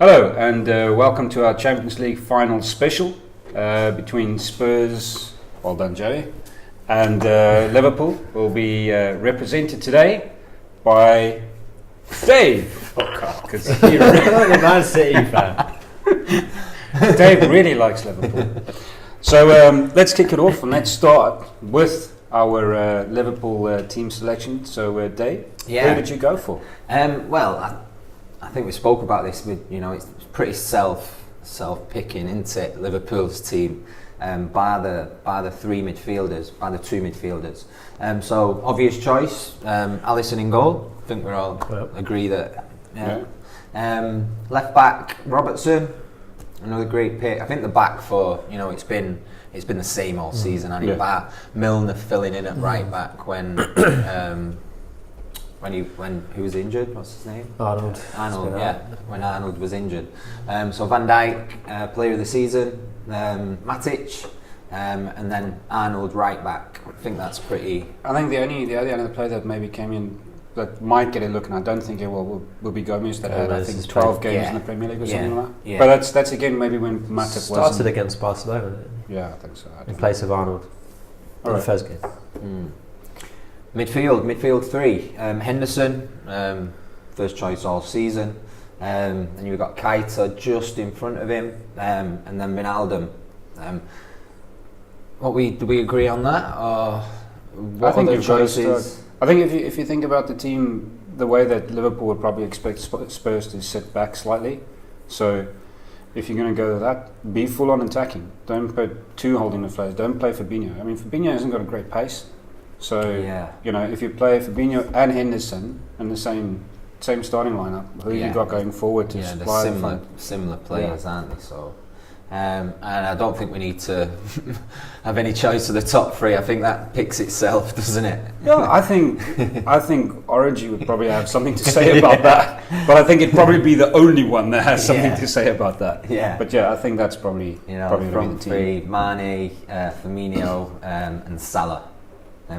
Hello and welcome to our Champions League final special between Spurs, well done Joey, and Liverpool. Will be represented today by Dave. Because he the Man City fan. Dave really likes Liverpool. So let's kick it off and let's start with our Liverpool team selection. So Dave, who did you go for? I think we spoke about this. It's pretty self-picking, isn't it? Liverpool's team by the two midfielders. So obvious choice, Alisson in goal. I think we all agree that. Left back Robertson, another great pick. I think the back four, it's been the same all season. Bar Milner filling in at right back when who was injured? What's his name? Arnold, when Arnold was injured. So Van Dijk, player of the season, Matic, and then Arnold right back. I think that's pretty. I think the only other player that maybe came in that might get a look, and I don't think it will be Gomez, that had I think 12 games in the Premier League or something like that. Yeah. But that's again maybe when Matip started against Barcelona. Yeah, I think so. In place of Arnold in the first game. Midfield three. Henderson, first choice all season. And you've got Keita just in front of him, and then Wijnaldum. Do we agree on that, or what I think other choices? I think if you think about the team, the way that Liverpool would probably expect Spurs to sit back slightly. So if you're going to go with that, be full on attacking. Don't put two holding the flags. Don't play Fabinho. I mean, Fabinho hasn't got a great pace. So if you play Fabinho and Henderson in the same starting lineup, who you got going forward to supply they're similar players, aren't they? So, and I don't think we need to have any choice of the top three. I think that picks itself, doesn't it? Yeah, I think Origi would probably have something to say about that, but I think it'd probably be the only one that has something to say about that. Yeah, but I think that's probably front three: Mane, Firmino, and Salah.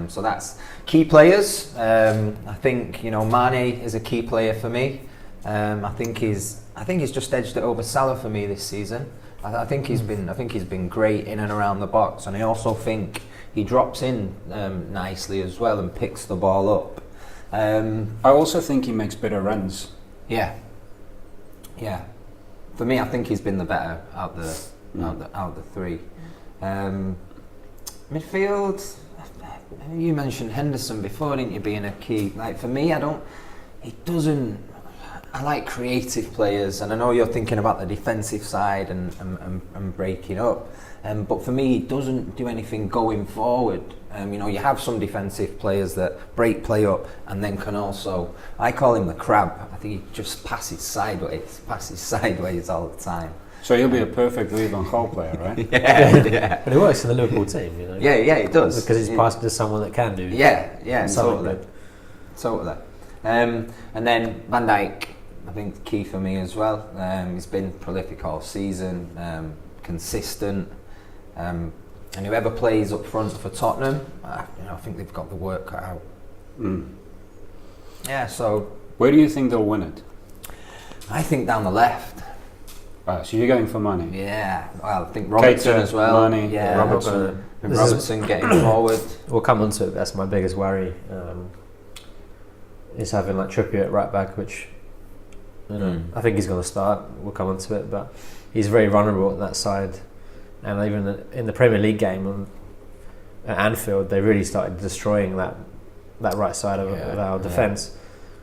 So that's key players. I think Mane is a key player for me. I think he's just edged it over Salah for me this season. I think he's been great in and around the box, and I also think he drops in nicely as well and picks the ball up. I also think he makes better runs. Yeah. For me, I think he's been the better out the three. Midfield. You mentioned Henderson before, didn't you, being a key? Like for me, I like creative players, and I know you're thinking about the defensive side and breaking up, but for me, he doesn't do anything going forward. You have some defensive players that break play up and then can also, I call him the crab. I think he just passes sideways all the time. So he'll be a perfect Louis van Gaal player, right? Yeah. But he works in the Liverpool team, Yeah, he does. Because he's passed to someone that can do. Yeah, totally. And then Van Dijk, I think key for me as well. He's been prolific all season, consistent, and whoever plays up front for Tottenham, I think they've got the work cut out. Yeah. So where do you think they'll win it? I think down the left. So you're going for Mane? Yeah, well, I think Robertson as well. Mane, Robertson getting forward. We'll come on to it. That's my biggest worry. Is having like Trippier at right back, which I think he's going to start. We'll come on to it, but he's very vulnerable at that side. And even in the Premier League game at Anfield, they really started destroying that right side of our defence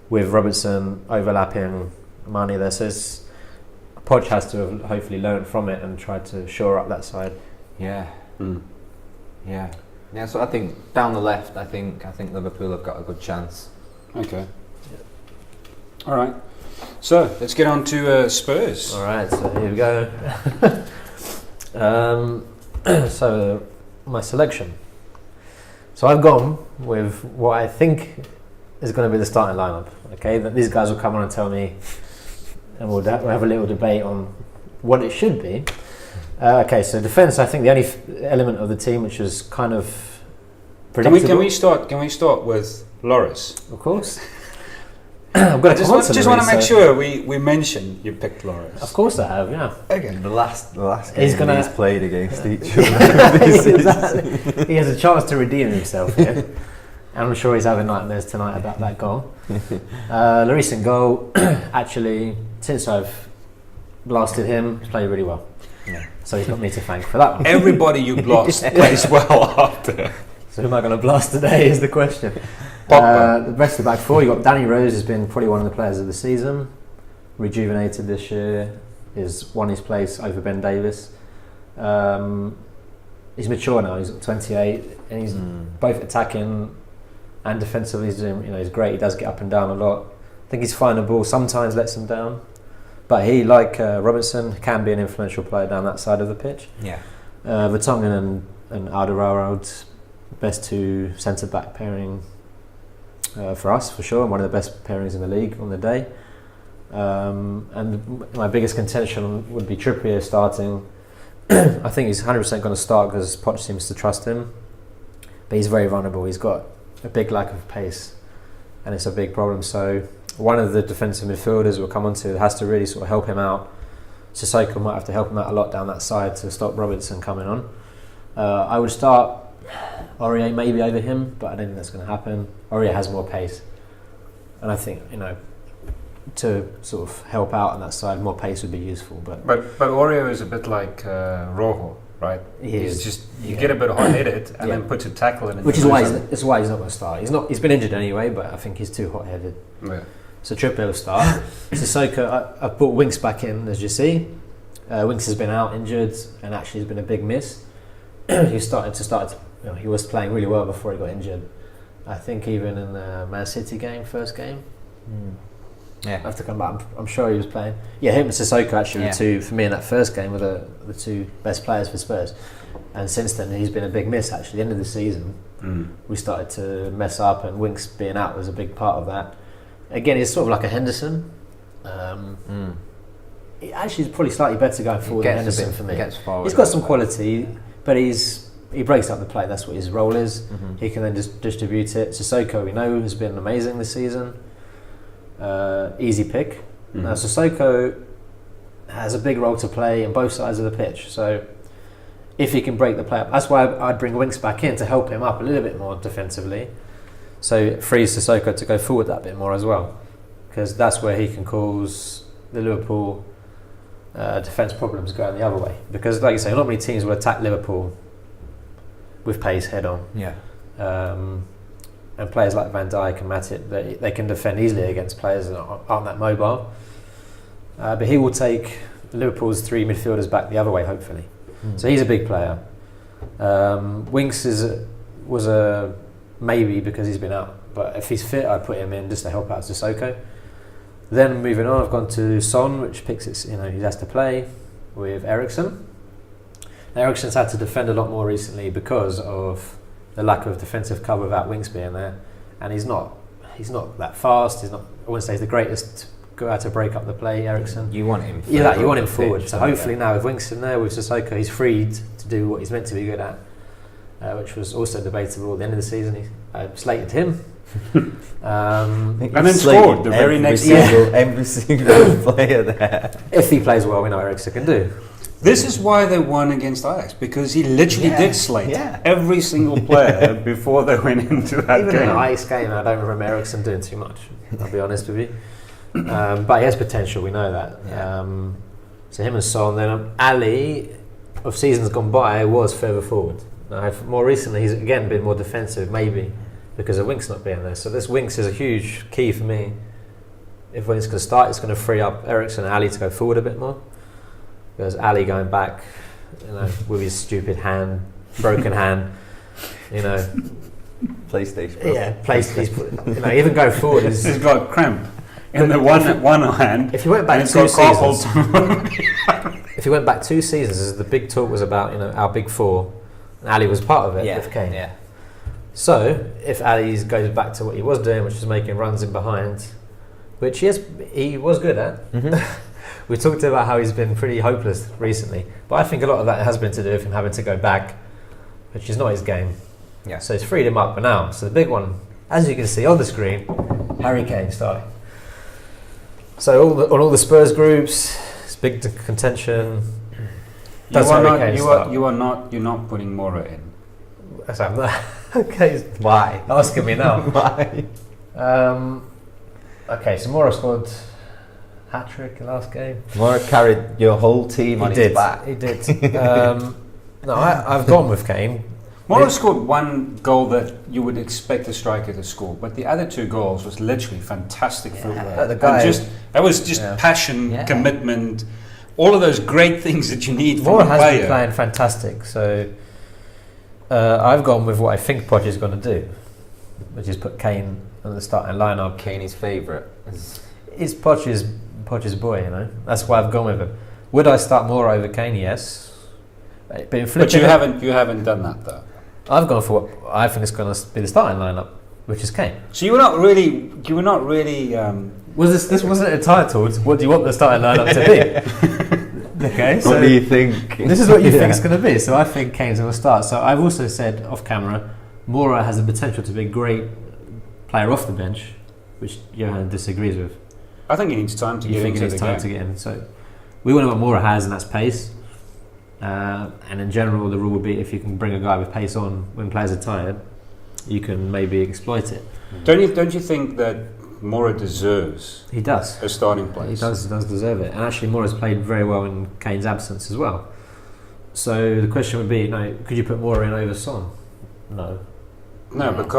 with Robertson overlapping Mane there. So Poch has to have hopefully learned from it and tried to shore up that side. Yeah. So I think down the left, I think Liverpool have got a good chance. Okay. All right. So let's get on to Spurs. All right. So here we go. So my selection. So I've gone with what I think is going to be the starting lineup. Okay, that these guys will come on and tell me. And we'll have a little debate on what it should be. Okay, so defence. I think the only element of the team which is kind of predictable. Can we start with Lloris? Of course. I've got to Just want to make sure we mention you picked Loris. Of course I have, yeah. Again, the last He's game gonna- he's played against each other. Exactly. He has a chance to redeem himself here. And I'm sure he's having nightmares tonight about that goal. The recent goal, actually, since I've blasted him, he's played really well. Yeah. So he's got me to thank for that one. Everybody you blast plays well after. So who am I going to blast today is the question. Pogba. The rest of the back four, you got Danny Rose has been probably one of the players of the season. Rejuvenated this year, has won his place over Ben Davis. He's mature now. He's 28, and he's both attacking and defensively. He's doing, he's great. He does get up and down a lot. I think he's finding the ball. Sometimes lets him down, but he, like Robertson, can be an influential player down that side of the pitch. Yeah. Vertonghen and Alderweireld, best two centre back pairing for us for sure, and one of the best pairings in the league on the day. And my biggest contention would be Trippier starting. I think he's 100% going to start because Poch seems to trust him, but he's very vulnerable. He's got a big lack of pace, and it's a big problem. So one of the defensive midfielders we'll come on to has to really sort of help him out. Sissoko might have to help him out a lot down that side to stop Robertson coming on. I would start Aurier maybe over him, but I don't think that's going to happen. Aurier has more pace, and I think to sort of help out on that side, more pace would be useful. But Oreo is a bit like Rojo, right? He's just you get a bit hot-headed and then puts a tackle in it. Which is why he's not going to start. He's been injured anyway, but I think he's too hot-headed. Yeah. So Trippier will start. Sissoko, I've brought Winks back in, as you see. Winks has been out injured, and actually has been a big miss. He was playing really well before he got injured. I think even in the Man City game, first game. Yeah. I have to come back. I'm sure he was playing. Yeah, him and Sissoko actually were two, for me in that first game, were the two best players for Spurs. And since then, he's been a big miss actually. At the end of the season, we started to mess up, and Winks being out was a big part of that. Again, he's sort of like a Henderson. He actually is probably slightly better going forward than Henderson for me. He's got some quality, but he breaks up the play. That's what his role is. He can then just distribute it. Sissoko, we know, has been amazing this season. Easy pick. Now Sissoko has a big role to play in both sides of the pitch. So if he can break the play up, that's why I'd bring Winks back in to help him up a little bit more defensively. So it frees Sissoko to go forward that bit more as well, because that's where he can cause the Liverpool defence problems going the other way. Because like you say, not many teams will attack Liverpool with pace head on. Yeah. And players like Van Dijk and Matip, they can defend easily against players that aren't that mobile. But he will take Liverpool's three midfielders back the other way, hopefully. So he's a big player. Winks was a maybe because he's been out, but if he's fit, I'd put him in just to help out Sissoko. Then moving on, I've gone to Son, which picks he has to play with Eriksen. Eriksen's had to defend a lot more recently because of the lack of defensive cover without Winks being there, and he's not that fast. I wouldn't say he's the greatest go out to break up the play, Eriksen. You want him. You want him forward. So hopefully now with Winks in there with Sissoko, he's freed to do what he's meant to be good at, which was also debatable at the end of the season. I slated him. And then scored the very next year. Every single player there. If he plays well, we know what Eriksen can do. This is why they won against Ajax, because he literally did slate every single player before they went into that Even game. in the Ajax game, I don't remember Eriksen doing too much, I'll be honest with you. But he has potential, we know that. Yeah. So him and Son. Then Ali, of seasons gone by, was further forward. Now, more recently, he's again been more defensive, maybe because of Winks not being there. So this Winks is a huge key for me. If Winks can start, it's going to free up Eriksen and Ali to go forward a bit more. Because Ali going back, with his stupid hand, broken hand, PlayStation. Yeah, PlayStation. Even go forward. He's got cramp in the one hand. If you went back 2 seasons, if you went back 2 seasons, the big talk was about our big four, and Ali was part of it with Kane. Yeah. So if Ali goes back to what he was doing, which was making runs in behind, which he was good at. Mm-hmm. We talked about how he's been pretty hopeless recently, but I think a lot of that has been to do with him having to go back, which is not his game. Yeah. So it's freed him up for now. So the big one, as you can see on the screen, Harry Kane starting. So on all the Spurs groups, it's big contention. You're not putting Mora in. Okay, Why? asking me now. Why? Okay, so Mora scored hat-trick last game. Mora carried your whole team on his back. He did. No, I've gone with Kane. Mora scored one goal that you would expect a striker to score, but the other 2 goals was literally fantastic footwork. The guy- That was just passion, commitment, all of those great things that you need from Mora a has player. been playing fantastic, so I've gone with what I think Poch is going to do, which is put Kane on the starting lineup. Kane's favourite. He's Poch's boy, you know. That's why I've gone with him. Would I start Mora over Kane? Yes. But you haven't done that though. I've gone for what I think is going to be the starting lineup, which is Kane. So you were not really. Was this wasn't it entitled? What do you want the starting lineup to be? Okay, so What do you think? this is what you think it's going to be. So I think Kane's going to start. So I've also said off camera, Mora has the potential to be a great player off the bench, which Johan disagrees with. I think he needs time to You get think into it needs the time game. to get in. So we want to know what Mora has, and that's pace. And in general, the rule would be if you can bring a guy with pace on when players are tired, you can maybe exploit it. Don't you think that Mora deserves He does. a starting place? He does deserve it. And actually, Mora's played very well in Kane's absence as well. So the question would be, could you put Mora in over Son? No. No, but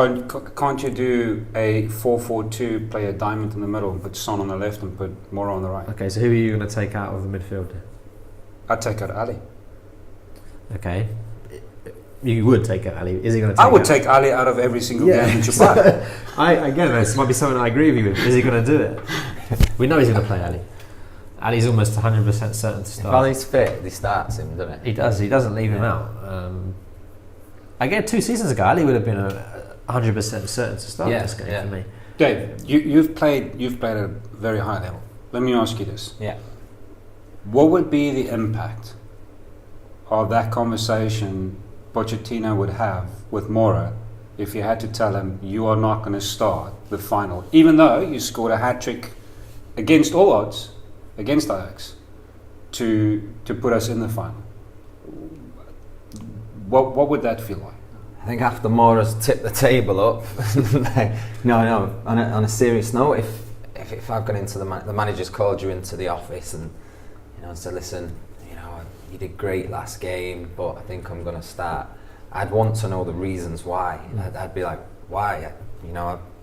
can't you do a 4-4-2, play a diamond in the middle, put Son on the left and put Mora on the right? Okay, so who are you going to take out of the midfield? I'd take out Ali. Okay. You would take out Ali. Is he going to take I would out? take Ali out of every single game that you play. Again, this might be something I agree with you with. Is he going to do it? We know he's going to play Ali. Ali's almost 100% certain to If start. Ali's fit, he starts him, doesn't it? He does. He doesn't leave him out. Again, 2 seasons ago, Ali would have been 100% certain to start this game for me. Dave, you've played at a very high level. Let me ask you this. Yeah. What would be the impact of that conversation Pochettino would have with Mora if you had to tell him you are not going to start the final, even though you scored a hat-trick against all odds against Ajax to put us in the final? What would that feel like? I think after Mora's tipped the table up, no. On a serious note, if I've gone into the manager's called you into the office and said, listen, you did great last game, but I think I'm going to start. I'd want to know the reasons why. I'd be like, why?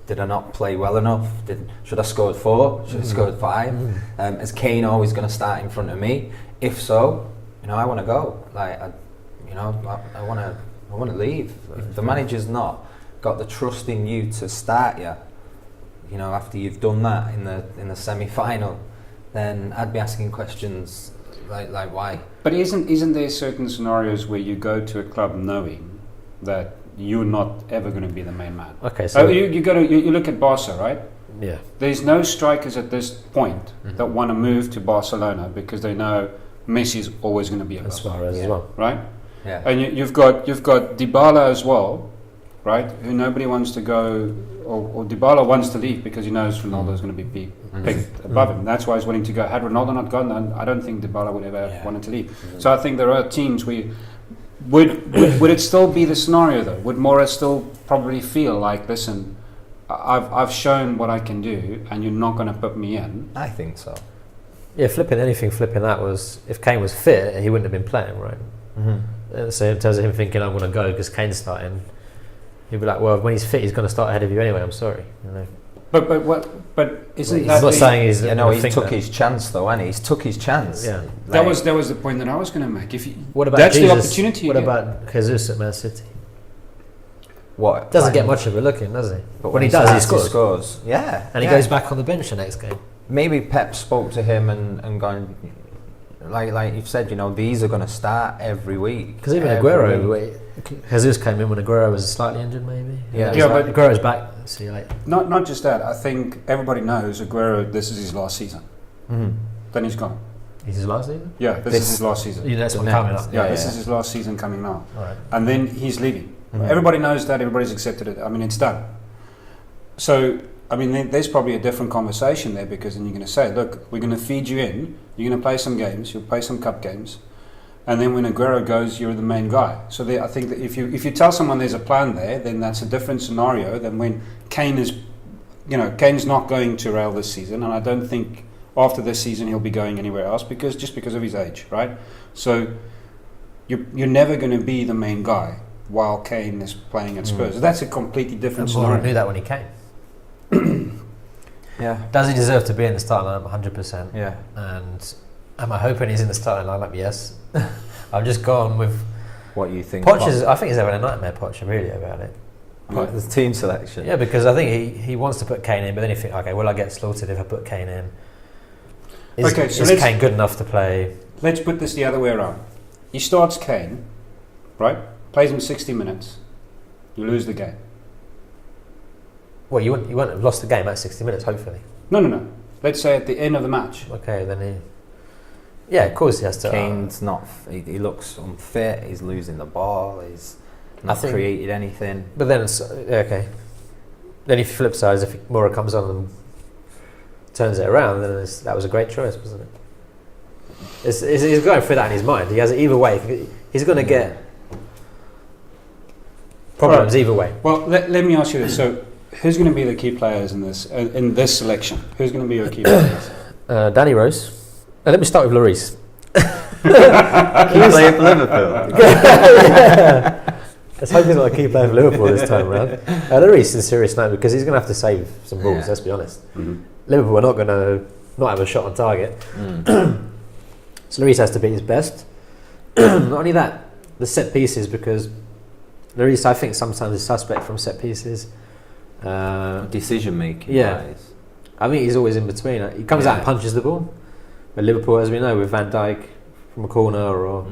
Did I not play well enough? Should I scored 4? Should I scored 5? Is Kane always going to start in front of me? If so, I want to go. I want to leave. If the manager's not got the trust in you to start you, after you've done that in the semi-final, then I'd be asking questions like why. But isn't there certain scenarios where you go to a club knowing that you're not ever going to be the main man? Okay, so you look at Barca, right? Yeah. There's no strikers at this point that want to move to Barcelona because they know Messi's always going to be a Suarez as well, right? Yeah. And you've got Dybala as well, right? Who nobody wants to go, or Dybala wants to leave because he knows Ronaldo's going to be picked above him. That's why he's willing to go. Had Ronaldo not gone, then I don't think Dybala would ever have wanted to leave. So I think there are teams where would it still be the scenario though? Would Mora still probably feel like, listen, I've shown what I can do, and you're not going to put me in? I think so. Yeah, flipping that was, if Kane was fit, he wouldn't have been playing, right? So in terms of him thinking I'm going to go because Kane's starting, he'd be like, well, when he's fit, he's going to start ahead of you anyway. I'm sorry. But isn't He's that not saying he's. He took his chance though, and he's took his chance. Yeah. That was the point that I was going to make. What about that's Jesus? the opportunity? What you get. about Jesus at Man City? What Doesn't get much of a look in, does he? But when he does, he scores. Yeah, And he goes back on the bench the next game. Maybe Pep spoke to him and gone, like you've said, these are going to start every week. Because even Aguero, Jesus came in when Aguero was slightly injured, maybe. Yeah, but Aguero's back. See you later. Not just that. I think everybody knows Aguero. This is his last season. Then he's gone. Is his last season? Yeah, this is his last season. Yeah, that's what coming up. Yeah, this is his last season coming now. All right. And then he's leaving. Everybody knows that. Everybody's accepted it. I mean, it's done. So I mean, there's probably a different conversation there, because then you're going to say, look, we're going to feed you in, you're going to play some games, you'll play some cup games, and then when Aguero goes, you're the main guy. So I think that if you tell someone there's a plan there, then that's a different scenario than when Kane is, Kane's not going to Real this season, and I don't think after this season he'll be going anywhere else because of his age, right? So you're never going to be the main guy while Kane is playing at Spurs. That's a completely different And scenario. Moura knew that when he came. Yeah. Does he deserve to be in the starting lineup? 100%. Yeah. And am I hoping he's in the starting lineup? Yes. I've just gone with What you think? Poch. I think he's having a nightmare, Poch, really, about it. What, the team selection? Yeah, because I think he wants to put Kane in, but then you think, okay, will I get slaughtered if I put Kane in? Is Kane good enough to play? Let's put this the other way around. He starts Kane, right? Plays him 60 minutes. You lose the game. Well, you wouldn't have lost the game at 60 minutes, hopefully. No. Let's say at the end of the match. Okay, then yeah, of course he has to. Kane's not. He looks unfit. He's losing the ball. He's not created anything. But then it's okay. Then if you flip sides, if Moura comes on and turns it around, then that was a great choice, wasn't it? He's going through that in his mind. He has it either way. He's going to get problems either way. Well, let me ask you this. So, who's going to be the key players in this selection? Who's going to be your key players? Danny Rose. Let me start with Lloris. Key player for Liverpool. Let's hope he's not a key player for Liverpool this time around. Lloris is serious now because he's going to have to save some balls. Yeah. Let's be honest. Mm-hmm. Liverpool are not going to not have a shot on target. So Lloris has to be his best. Not only that, the set pieces, because Lloris, I think, sometimes is suspect from set pieces. Decision making. Yeah. I think he's always in between. He comes out and punches the ball. But Liverpool, as we know, with Van Dijk from a corner, or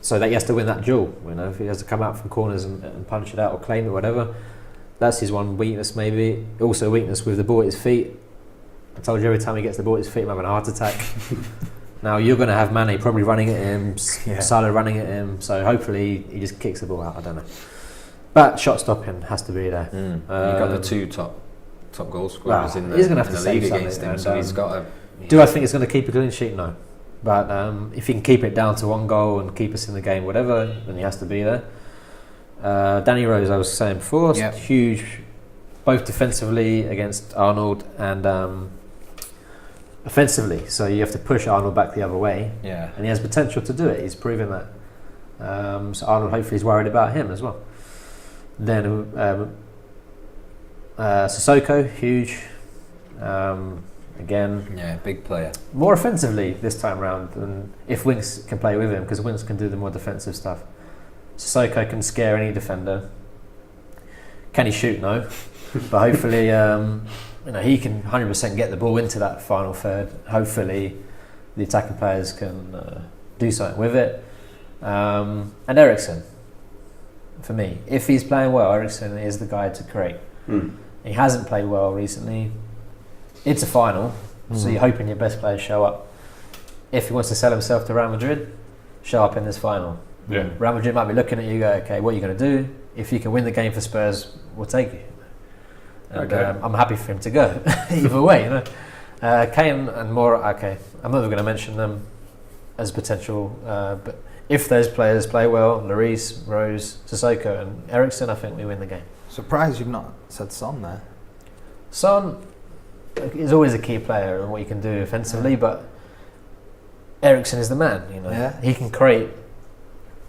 so that he has to win that duel. If he has to come out from corners and punch it out or claim it or whatever, that's his one weakness. Maybe also a weakness with the ball at his feet. I told you, every time he gets the ball at his feet, I'm having a heart attack. Now you're going to have Mane probably running at him, Salah running at him. So hopefully he just kicks the ball out. I don't know. But shot stopping has to be there. You've got the two top goal scorers in the he's going to have to league save against him, so he's got to. Do I think it's going to keep a clean sheet? No. But if he can keep it down to one goal and keep us in the game, whatever, then he has to be there. Danny Rose, I was saying before, huge, both defensively against Arnold and offensively. So you have to push Arnold back the other way. Yeah. And he has potential to do it. He's proven that. So Arnold hopefully is worried about him as well. Then Sissoko, huge. Again, big player. More offensively this time round than if Winks can play with him, because Winks can do the more defensive stuff. Sissoko can scare any defender. Can he shoot? No, but hopefully, he can 100% get the ball into that final third. Hopefully, the attacking players can do something with it. And Eriksen, for me, if he's playing well, Eriksen is the guy to create. He hasn't played well recently. It's a final, so you're hoping your best players show up. If he wants to sell himself to Real Madrid, show up in this final. Yeah. Real Madrid might be looking at you, go, okay, what are you going to do? If you can win the game for Spurs, we'll take you. And I'm happy for him to go. Either way, Kane and Moura, okay, I'm not even going to mention them as potential, but if those players play well, Lloris, Rose, Sissoko and Eriksen, I think we win the game. Surprised you've not said Son there. Son is always a key player and what he can do offensively, but Eriksen is the man. He can create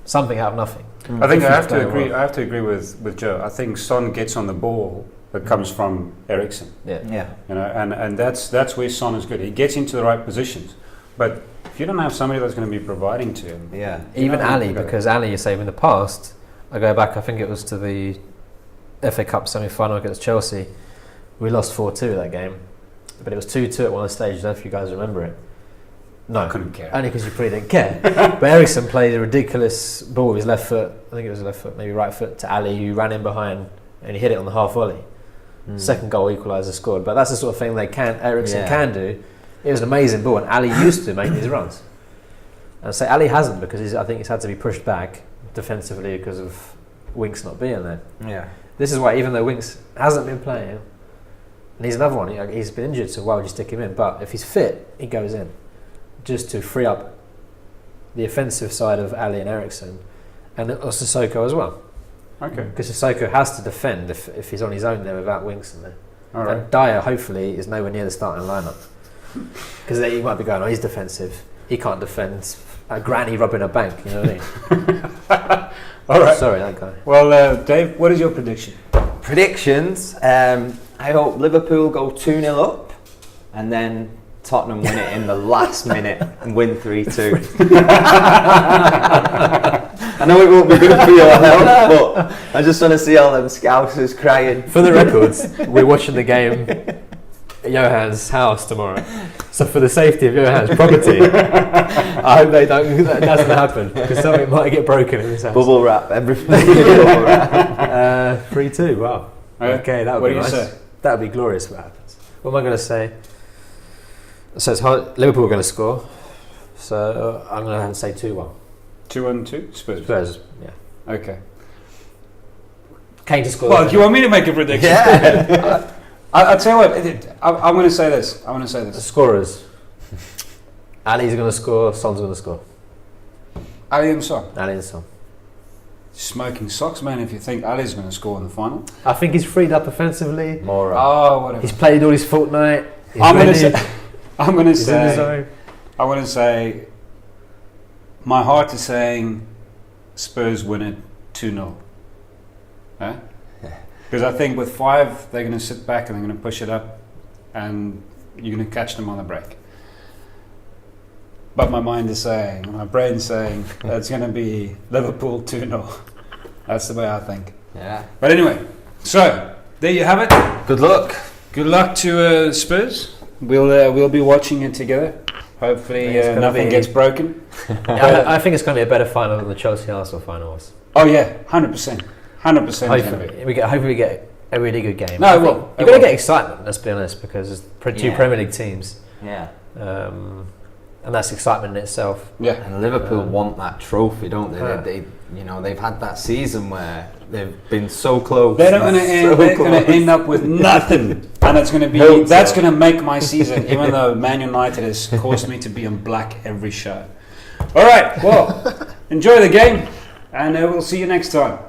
something out of nothing. I think I have to agree. I have to agree with Joe. I think Son gets on the ball that comes from Eriksen. Yeah. And that's where Son is good. He gets into the right positions, but if you don't have somebody that's going to be providing to him, even Ali, because Ali, you say in the past, I go back. I think it was to the FA Cup semi-final against Chelsea. We lost 4-2 that game, but it was 2-2 at one of the stages. I don't know if you guys remember it. No, I couldn't care. Only because you probably didn't care. But Eriksen played a ridiculous ball with his left foot. I think it was left foot, maybe right foot, to Ali, who ran in behind and he hit it on the half volley. Second goal equaliser scored. But that's the sort of thing Eriksen can do. It was an amazing ball, and Ali used to make these runs. And so Ali hasn't, because I think he's had to be pushed back defensively because of Winks not being there. Yeah. This is why, even though Winks hasn't been playing, and he's another one, he's been injured, so why would you stick him in? But if he's fit, he goes in, just to free up the offensive side of Ali and Ericsson, and Sissoko as well. Okay. Because Sissoko has to defend if he's on his own there without Winks in there. All right. And Dyer, hopefully, is nowhere near the starting lineup. Because he might be going, he's defensive. He can't defend a granny robbing a bank, you know what I mean? All right. Sorry, that guy. Well, Dave, what is your prediction? Predictions. I hope Liverpool go 2-0 up, and then Tottenham win it in the last minute and win 3-2. I know it won't be good for your health, but I just want to see all them Scousers crying. For the records, we're watching the game at Johan's house tomorrow. So for the safety of Johan's property, I hope that doesn't happen, because something might get broken in his house. Bubble wrap, everything. Bubble wrap. 3-2, wow. Okay, that would be nice. What do you say? That would be glorious if it happens. What am I going to say? So it's hard. Liverpool are going to score. So I'm going to have to say 2-1. 2-1-2 Spurs. Spurs, yeah. Okay. Kane to score. Well, do you want me to make a prediction? Yeah. I'll tell you what. I'm going to say this. The scorers. Ali's going to score. Son's going to score. Ali and Son. Ali and Son. Smoking socks, man, if you think Ali's going to score in the final. I think he's freed up offensively. More. Oh, whatever. He's played all his fortnight. He's I'm going to He's in the zone. I want to say, my heart is saying Spurs win it 2-0. Huh? Because I think with 5, they're going to sit back and they're going to push it up, and you're going to catch them on the break. But my mind is saying, my brain's saying, that it's going to be Liverpool 2-0. That's the way I think. Yeah. But anyway, so there you have it. Good luck. Good luck to Spurs. We'll be watching it together. Hopefully nothing gets broken. I think it's going to be a better final than the Chelsea-Arsenal final was. Oh yeah, 100%. 100%. Hopefully we get a really good game. No, it will. You're going to get excitement, let's be honest, because there's two Premier League teams. Yeah. And that's excitement in itself. Yeah. And Liverpool want that trophy, don't they? Yeah. They they've had that season where they've been so close. They're going to end up with nothing, and it's going to be that's going to make my season. Even though Man United has caused me to be in black every show. All right. Well, enjoy the game, and we'll see you next time.